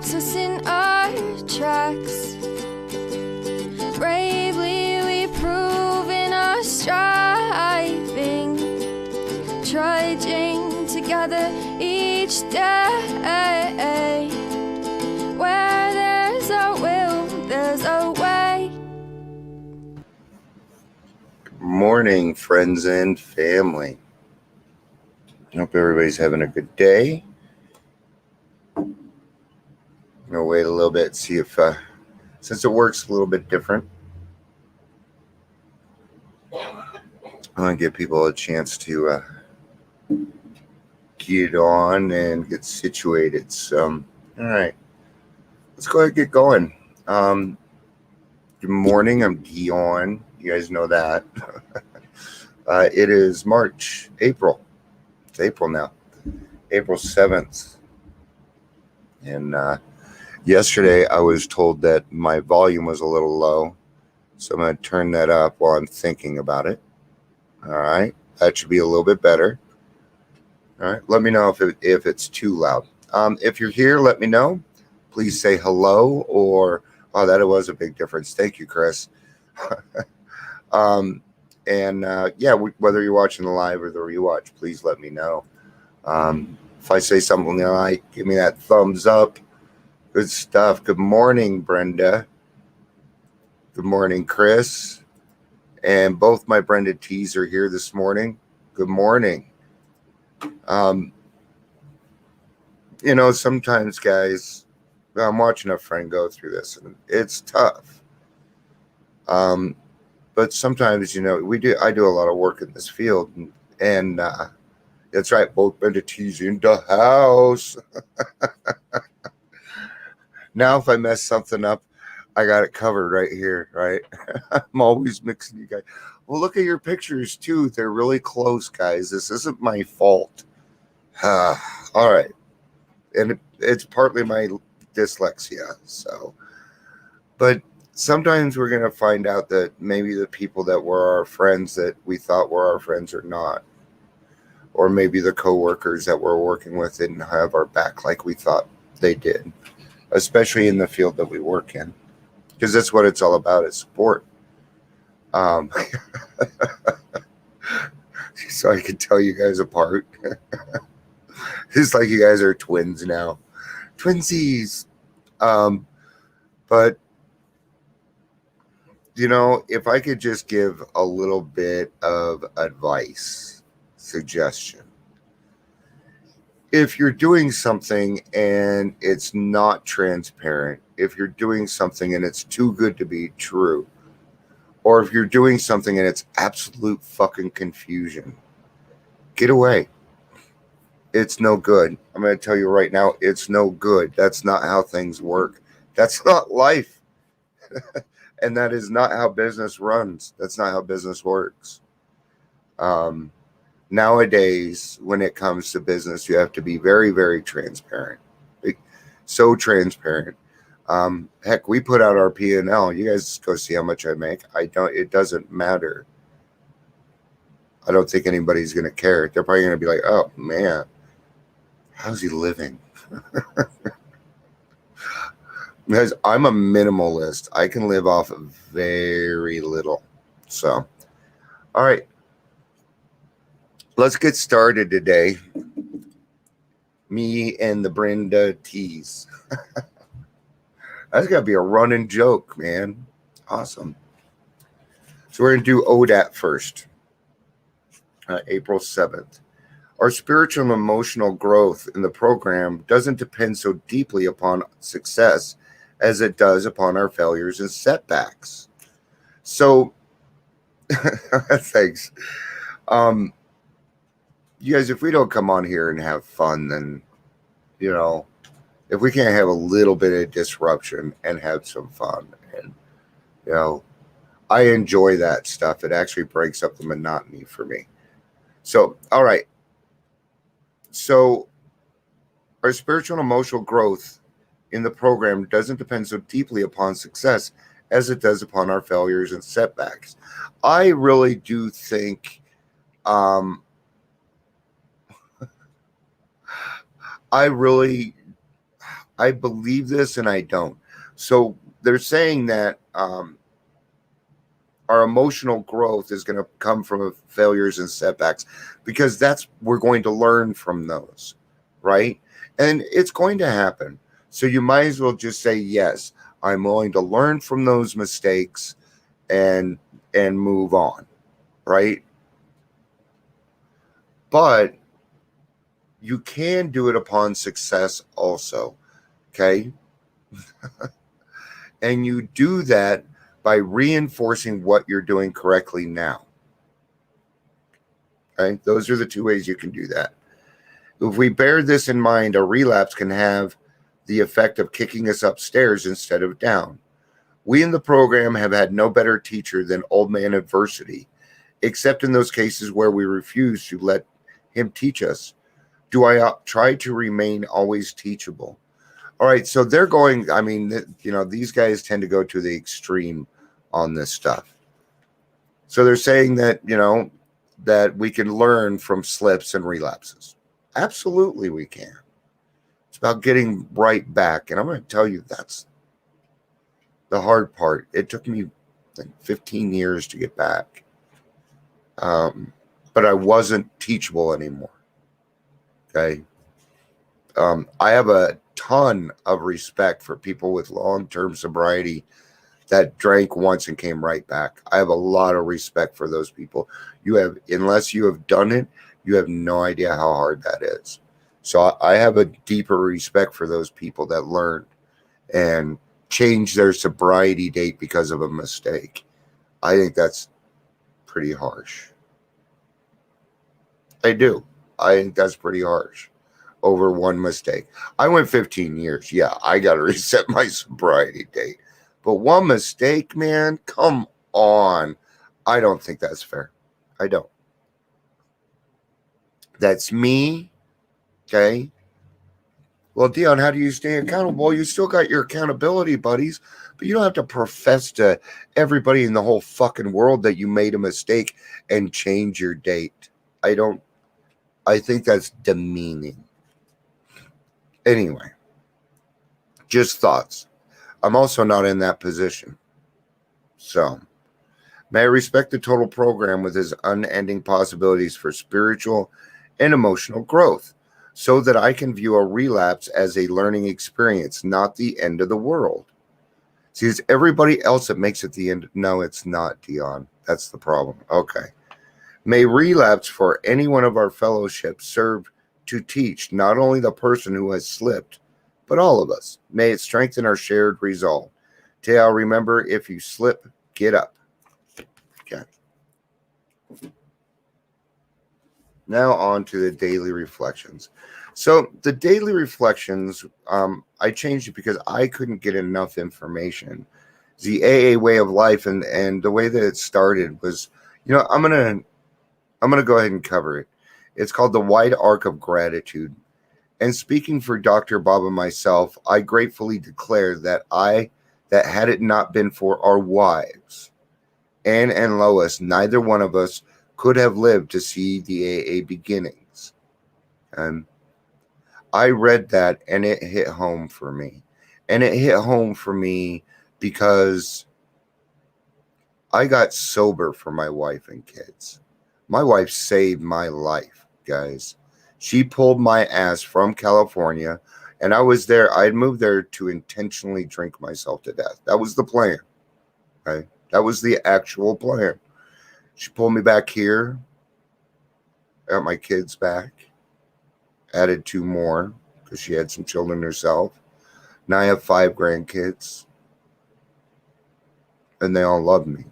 stops us in our tracks. Bravely we prove in our striving, trudging together each day. Where there's a will, there's a way. Good morning, friends and family. I hope everybody's having a good day. I'm gonna wait a little bit, see if since it works a little bit different, I want to give people a chance to get on and get situated. So, all right, let's go ahead and get going. Good morning, I'm Dion. You guys know that. It is April. It's April now, April 7th. And yesterday I was told that my volume was a little low. So I'm going to turn that up while I'm thinking about it. All right. That should be a little bit better. All right. Let me know if it's too loud. If you're here, let me know. Please say hello or, oh, that was a big difference. Thank you, Chris. Whether you're watching the live or the rewatch, please let me know. If I say something you like, give me that thumbs up. Good stuff. Good morning, Brenda. Good morning, Chris. And both my Brenda T's are here this morning. Good morning. Sometimes, guys, I'm watching a friend go through this, and it's tough. But sometimes, I do a lot of work in this field, and that's right, both Brenda T's in the house. Now, if I mess something up, I got it covered right here, right? I'm always mixing you guys. Well, look at your pictures, too. They're really close, guys. This isn't my fault. All right. And it's partly my dyslexia, so. But sometimes we're going to find out that maybe the people that were our friends that we thought were our friends are not. Or maybe the coworkers that we're working with didn't have our back like we thought they did, especially in the field that we work in, because that's what it's all about, is support. So I can tell you guys apart. It's like you guys are twins now. Twinsies. But, if I could just give a little bit of advice, suggestion. If you're doing something and it's not transparent, if you're doing something and it's too good to be true, or if you're doing something and it's absolute fucking confusion, get away. It's no good. I'm going to tell you right now, it's no good. That's not how things work. That's not life. And that is not how business runs. That's not how business works. Nowadays, when it comes to business, you have to be very, very transparent. So transparent. Heck, we put out our P&L. You guys go see how much I make. It doesn't matter. I don't think anybody's going to care. They're probably going to be like, oh, man, how's he living? Because I'm a minimalist. I can live off of very little. So, all right. Let's get started today. Me and the Brenda T's. That's got to be a running joke, man. Awesome. So we're going to do ODAT first. April 7th. Our spiritual and emotional growth in the program doesn't depend so deeply upon success as it does upon our failures and setbacks. So, thanks. You guys, if we don't come on here and have fun, then, if we can't have a little bit of disruption and have some fun, and, I enjoy that stuff. It actually breaks up the monotony for me. So, all right. So, our spiritual and emotional growth in the program doesn't depend so deeply upon success as it does upon our failures and setbacks. I really do think I I believe this and I don't. So they're saying that our emotional growth is going to come from failures and setbacks, because we're going to learn from those, right? And it's going to happen. So you might as well just say, yes, I'm willing to learn from those mistakes and move on, right? But you can do it upon success also, okay? And you do that by reinforcing what you're doing correctly now. Okay? Those are the two ways you can do that. If we bear this in mind, a relapse can have the effect of kicking us upstairs instead of down. We in the program have had no better teacher than Old Man Adversity, except in those cases where we refuse to let him teach us. Do I try to remain always teachable? All right, so they're going, I mean, these guys tend to go to the extreme on this stuff. So they're saying that, that we can learn from slips and relapses. Absolutely we can. It's about getting right back. And I'm going to tell you, that's the hard part. It took me 15 years to get back. But I wasn't teachable anymore. Okay. I have a ton of respect for people with long-term sobriety that drank once and came right back. I have a lot of respect for those people. Unless you have done it, you have no idea how hard that is. So I have a deeper respect for those people that learned and changed their sobriety date because of a mistake. I think that's pretty harsh. I do. I think that's pretty harsh over one mistake. I went 15 years. Yeah, I got to reset my sobriety date. But one mistake, man, come on. I don't think that's fair. I don't. That's me. Okay. Well, Dion, how do you stay accountable? Well, you still got your accountability buddies, but you don't have to profess to everybody in the whole fucking world that you made a mistake and change your date. I think that's demeaning. Anyway, just thoughts. I'm also not in that position. So, may I respect the total program with his unending possibilities for spiritual and emotional growth, so that I can view a relapse as a learning experience, not the end of the world. See, it's everybody else that makes it the end. No, it's not, Dion. That's the problem. Okay. May relapse for any one of our fellowships serve to teach not only the person who has slipped, but all of us. May it strengthen our shared resolve. Teo, remember, if you slip, get up. Okay. Now on to the daily reflections. So the daily reflections, I changed it because I couldn't get enough information. The AA way of life and the way that it started was, I'm gonna go ahead and cover it. It's called the Wide Arc of Gratitude. And speaking for Dr. Bob and myself, I gratefully declare that had it not been for our wives, Anne and Lois, neither one of us could have lived to see the AA beginnings. And I read that and it hit home for me. And it hit home for me because I got sober for my wife and kids. My wife saved my life, guys. She pulled my ass from California, and I was there. I had moved there to intentionally drink myself to death. That was the plan. Okay? That was the actual plan. She pulled me back here, got my kids back, added 2 more because she had some children herself. Now I have 5 grandkids, and they all love me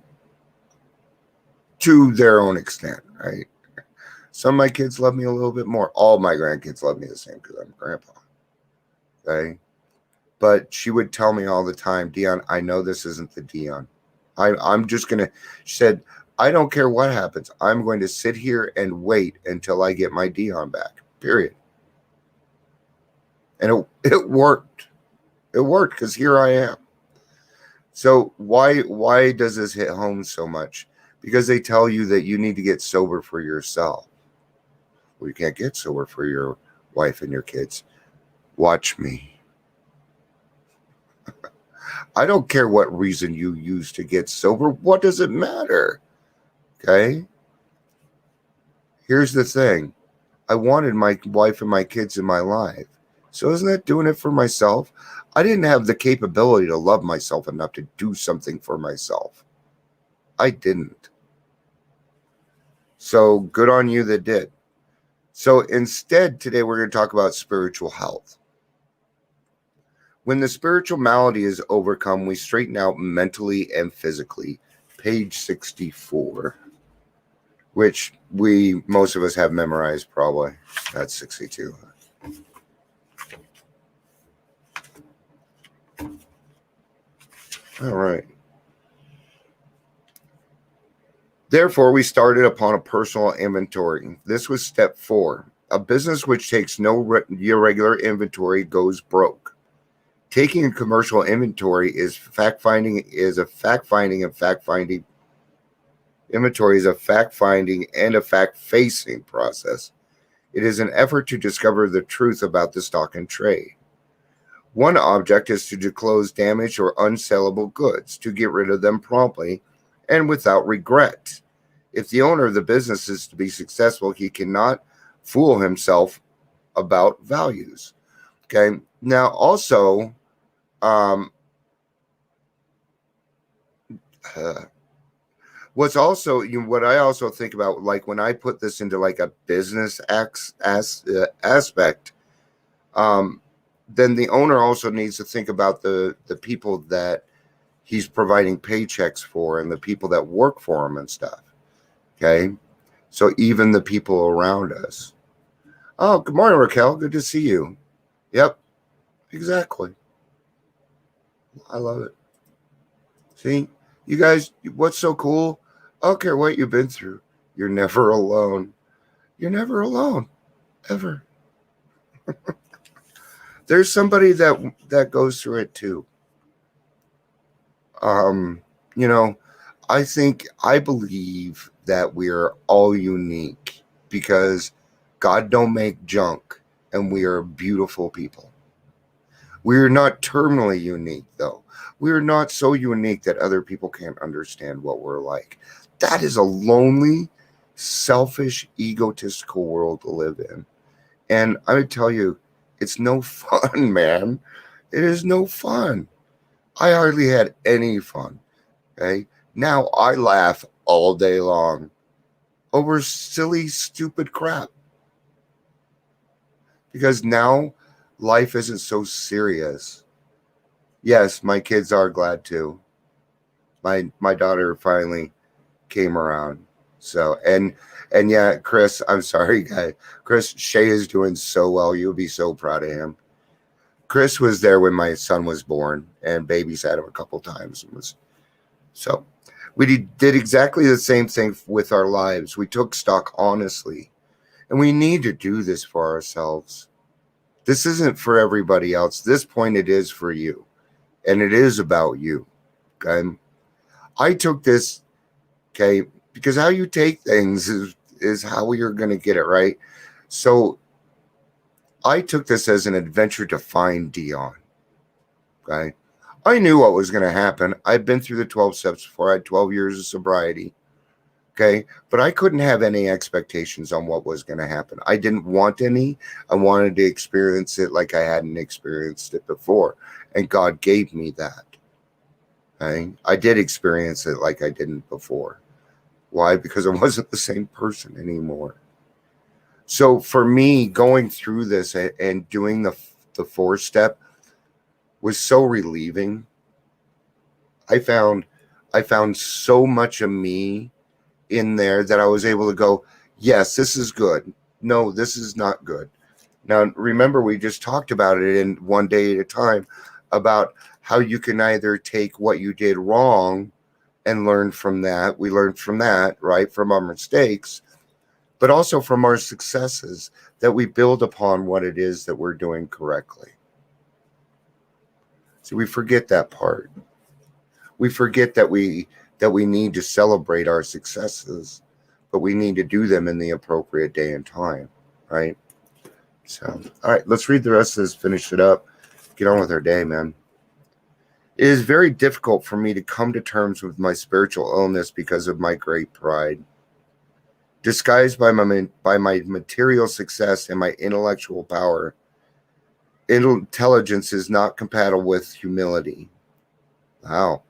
to their own extent, right? Some of my kids love me a little bit more. All my grandkids love me the same because I'm grandpa. Okay? But she would tell me all the time, Dion, I know this isn't the Dion. I'm just going to, she said, I don't care what happens. I'm going to sit here and wait until I get my Dion back, period. And it worked. It worked because here I am. So why does this hit home so much? Because they tell you that you need to get sober for yourself. Well, you can't get sober for your wife and your kids. Watch me. I don't care what reason you use to get sober. What does it matter? Okay? Here's the thing. I wanted my wife and my kids in my life. So isn't that doing it for myself? I didn't have the capability to love myself enough to do something for myself. I didn't. So good on you that did. So instead, today we're going to talk about spiritual health. When the spiritual malady is overcome, we straighten out mentally and physically. Page 64, which most of us have memorized probably. That's 62. All right. Therefore, we started upon a personal inventory. This was step 4. A business which takes no irregular inventory goes broke. Taking a commercial inventory is fact-finding, Inventory is a fact-finding and a fact-facing process. It is an effort to discover the truth about the stock in trade. One object is to disclose damaged or unsellable goods, to get rid of them promptly and without regret. If the owner of the business is to be successful, he cannot fool himself about values. Okay. Now, also, what I also think about, like when I put this into like a business aspect, then the owner also needs to think about the people that he's providing paychecks for and the people that work for him and stuff. Okay. So even the people around us. Oh, good morning, Raquel. Good to see you. Yep. Exactly. I love it. See, you guys, what's so cool? I don't care what you've been through. You're never alone. You're never alone. Ever. There's somebody that goes through it too. I believe that we're all unique because God don't make junk and we are beautiful people. We're not terminally unique though. We're not so unique that other people can't understand what we're like. That is a lonely, selfish, egotistical world to live in. And I would tell you, it's no fun, man. It is no fun. I hardly had any fun. Okay. Now I laugh all day long over silly, stupid crap. Because now life isn't so serious. Yes, my kids are glad too. My daughter finally came around. So and yeah, Chris, I'm sorry, guy. Chris, Shay is doing so well. You'll be so proud of him. Chris was there when my son was born and babysat him a couple times. So we did exactly the same thing with our lives. We took stock honestly. And we need to do this for ourselves. This isn't for everybody else. This point, it is for you. And it is about you. Okay. I took this, okay, because how you take things is how you're going to get it, right? So I took this as an adventure to find Dion. Okay. I knew what was going to happen. I'd been through the 12 steps before. I had 12 years of sobriety. Okay. But I couldn't have any expectations on what was going to happen. I didn't want any. I wanted to experience it like I hadn't experienced it before. And God gave me that. Okay. I did experience it like I didn't before. Why? Because I wasn't the same person anymore. So for me, going through this and doing the 4th step was so relieving. I found so much of me in there that I was able to go, yes, this is good. No, this is not good. Now, remember, we just talked about it in One Day at a Time about how you can either take what you did wrong and learn from that. We learned from that, right? From our mistakes, but also from our successes, that we build upon what it is that we're doing correctly. So we forget that part. We forget that we need to celebrate our successes, but we need to do them in the appropriate day and time, right? So, all right, let's read the rest of this, finish it up, get on with our day, man. It is very difficult for me to come to terms with my spiritual illness because of my great pride. Disguised by my material success and my intellectual power, intelligence is not compatible with humility. Wow.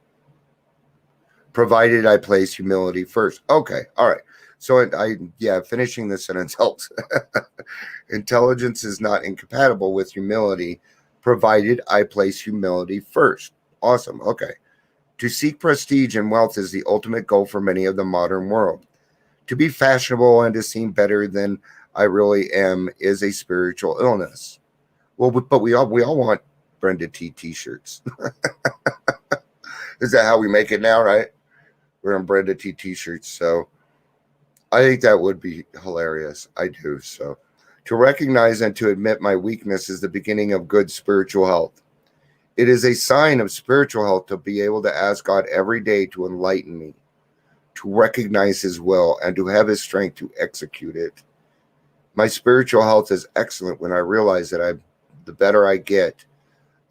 Provided I place humility first. Okay, all right. So finishing the sentence helps. Intelligence is not incompatible with humility, provided I place humility first. Awesome. Okay. To seek prestige and wealth is the ultimate goal for many of the modern world. To be fashionable and to seem better than I really am is a spiritual illness. Well, but we all want Brenda T t-shirts. Is that how we make it now, right? We're on Brenda T t-shirts. So I think that would be hilarious. I do. So to recognize and to admit my weakness is the beginning of good spiritual health. It is a sign of spiritual health to be able to ask God every day to enlighten me, to recognize his will, and to have his strength to execute it. My spiritual health is excellent when I realize that the better I get,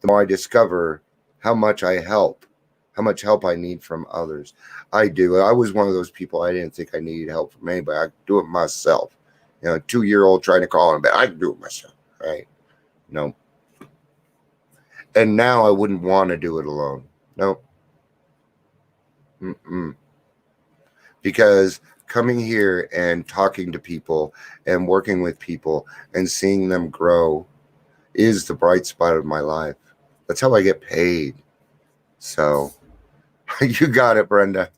the more I discover how much help I need from others. I do. I was one of those people, I didn't think I needed help from anybody. I could do it myself. You know, a 2-year-old trying to call him back. I can do it myself, right? No. And now I wouldn't want to do it alone. No. Because coming here and talking to people and working with people and seeing them grow is the bright spot of my life. That's how I get paid. So you got it, Brenda.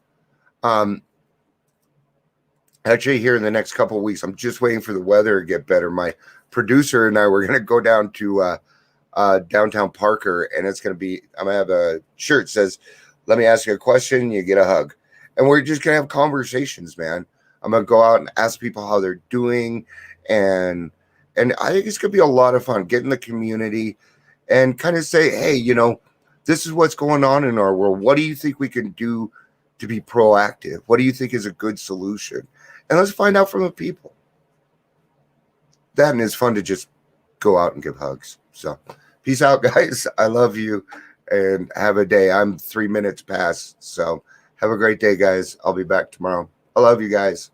Actually, here in the next couple of weeks, I'm just waiting for the weather to get better. My producer and I were going to go down to downtown Parker, and I'm going to have a shirt that says, "Let me ask you a question, you get a hug." And we're just going to have conversations, man. I'm going to go out and ask people how they're doing. And I think it's going to be a lot of fun. Get in the community and kind of say, hey, you know, this is what's going on in our world. What do you think we can do to be proactive? What do you think is a good solution? And let's find out from the people. That, and it's fun to just go out and give hugs. So peace out, guys. I love you and have a day. I'm 3 minutes past. So have a great day, guys. I'll be back tomorrow. I love you guys.